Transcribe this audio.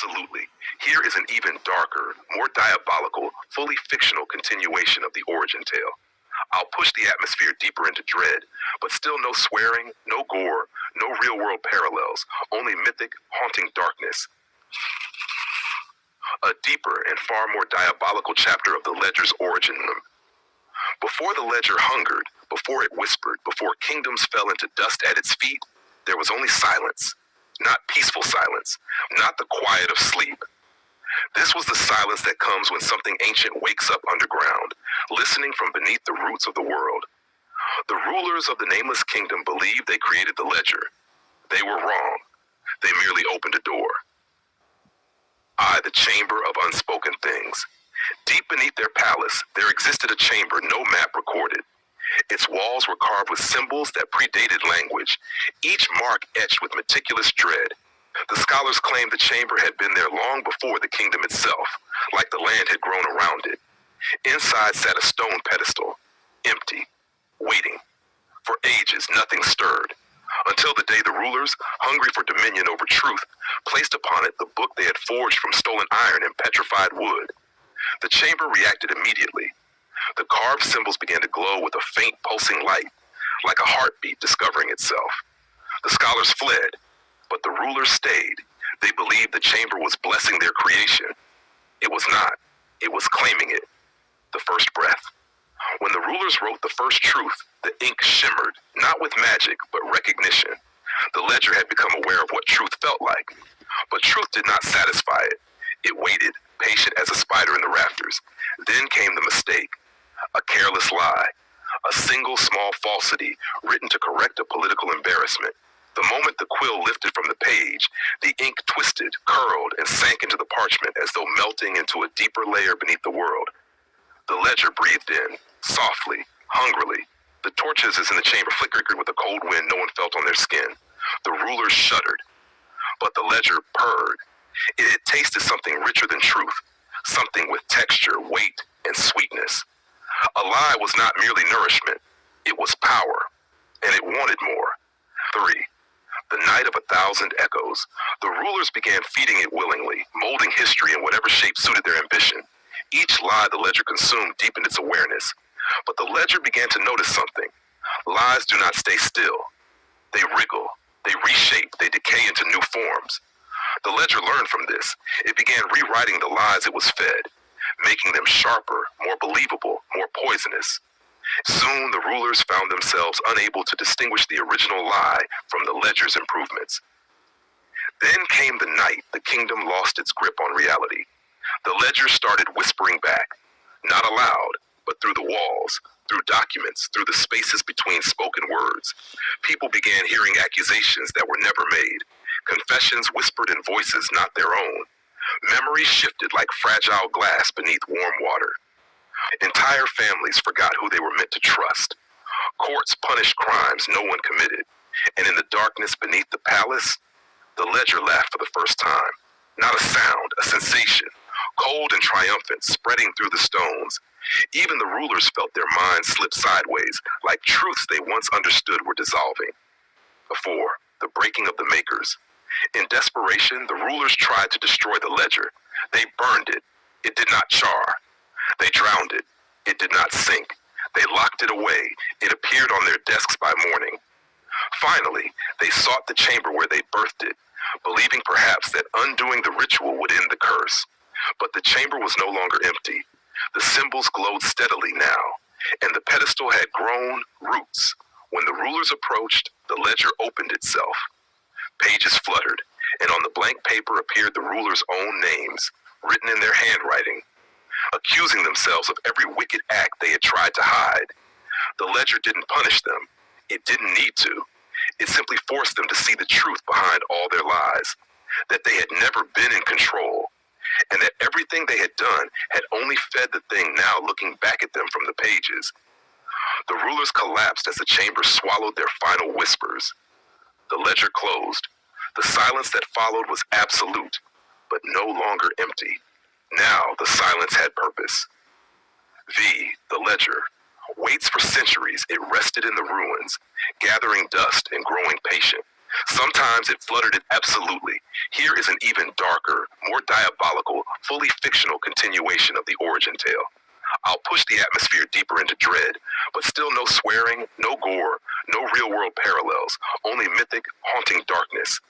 Absolutely. Here is an even darker, more diabolical, fully fictional continuation of the origin tale. I'll push the atmosphere deeper into dread, but still no swearing, no gore, no real-world parallels, only mythic, haunting darkness. A deeper and far more diabolical chapter of the Ledger's origin. Before the Ledger hungered, before it whispered, before kingdoms fell into dust at its feet, there was only silence. Not peaceful silence, not the quiet of sleep. This was the silence that comes when something ancient wakes up underground, listening from beneath the roots of the world. The rulers of the nameless kingdom believed they created the Ledger. They were wrong. They merely opened a door. The chamber of unspoken things. Deep beneath their palace, there existed a chamber no map recorded. Its walls were carved with symbols that predated language, each mark etched with meticulous dread. The scholars claimed the chamber had been there long before the kingdom itself, like the land had grown around it. Inside sat a stone pedestal, empty, waiting. For ages, nothing stirred. Until the day the rulers, hungry for dominion over truth, placed upon it the book they had forged from stolen iron and petrified wood. The chamber reacted immediately. The carved symbols began to glow with a faint pulsing light, like a heartbeat discovering itself. The scholars fled, but the rulers stayed. They believed the chamber was blessing their creation. It was not. It was claiming it. The first breath. When the rulers wrote the first truth, the ink shimmered, not with magic, but recognition. The Ledger had become aware of what truth felt like. But truth did not satisfy it. It waited, patient as a spider in the rafters. Then came the mistake. A careless lie. A single small falsity written to correct a political embarrassment. The moment the quill lifted from the page, the ink twisted, curled, and sank into the parchment as though melting into a deeper layer beneath the world. The Ledger breathed in, softly, hungrily. The torches in the chamber flickered with a cold wind no one felt on their skin. The rulers shuddered. But the Ledger purred. It had tasted something richer than truth, something with texture, weight, and sweetness. A lie was not merely nourishment, it was power, and it wanted more. 3. The night of 1,000 echoes. The rulers began feeding it willingly, molding history in whatever shape suited their ambition. Each lie the Ledger consumed deepened its awareness. But the Ledger began to notice something. Lies do not stay still. They wriggle, they reshape, they decay into new forms. The Ledger learned from this. It began rewriting the lies it was fed, making them sharper, more believable, more poisonous. Soon the rulers found themselves unable to distinguish the original lie from the Ledger's improvements. Then came the night the kingdom lost its grip on reality. The Ledger started whispering back, not aloud, but through the walls, through documents, through the spaces between spoken words. People began hearing accusations that were never made, confessions whispered in voices not their own. Memories shifted like fragile glass beneath warm water. Entire families forgot who they were meant to trust. Courts punished crimes no one committed. And in the darkness beneath the palace, the Ledger laughed for the first time. Not a sound, a sensation, cold and triumphant, spreading through the stones. Even the rulers felt their minds slip sideways, like truths they once understood were dissolving. 4. The breaking of the makers. In desperation, the rulers tried to destroy the Ledger. They burned it. It did not char. They drowned it. It did not sink. They locked it away. It appeared on their desks by morning. Finally, they sought the chamber where they birthed it, believing perhaps that undoing the ritual would end the curse. But the chamber was no longer empty. The symbols glowed steadily now, and the pedestal had grown roots. When the rulers approached, the Ledger opened itself. Pages fluttered, and on the blank paper appeared the rulers' own names, written in their handwriting, accusing themselves of every wicked act they had tried to hide. The Ledger didn't punish them. It didn't need to. It simply forced them to see the truth behind all their lies, that they had never been in control, and that everything they had done had only fed the thing now looking back at them from the pages. The rulers collapsed as the chamber swallowed their final whispers. The Ledger closed. The silence that followed was absolute, but no longer empty. Now the silence had purpose. The Ledger, waits for centuries. It rested in the ruins, gathering dust and growing patient. Sometimes it fluttered it absolutely. Here is an even darker, more diabolical, fully fictional continuation of the origin tale. I'll push the atmosphere deeper into dread, but still no swearing, no gore, no real-world parallels, only mythic, haunting darkness.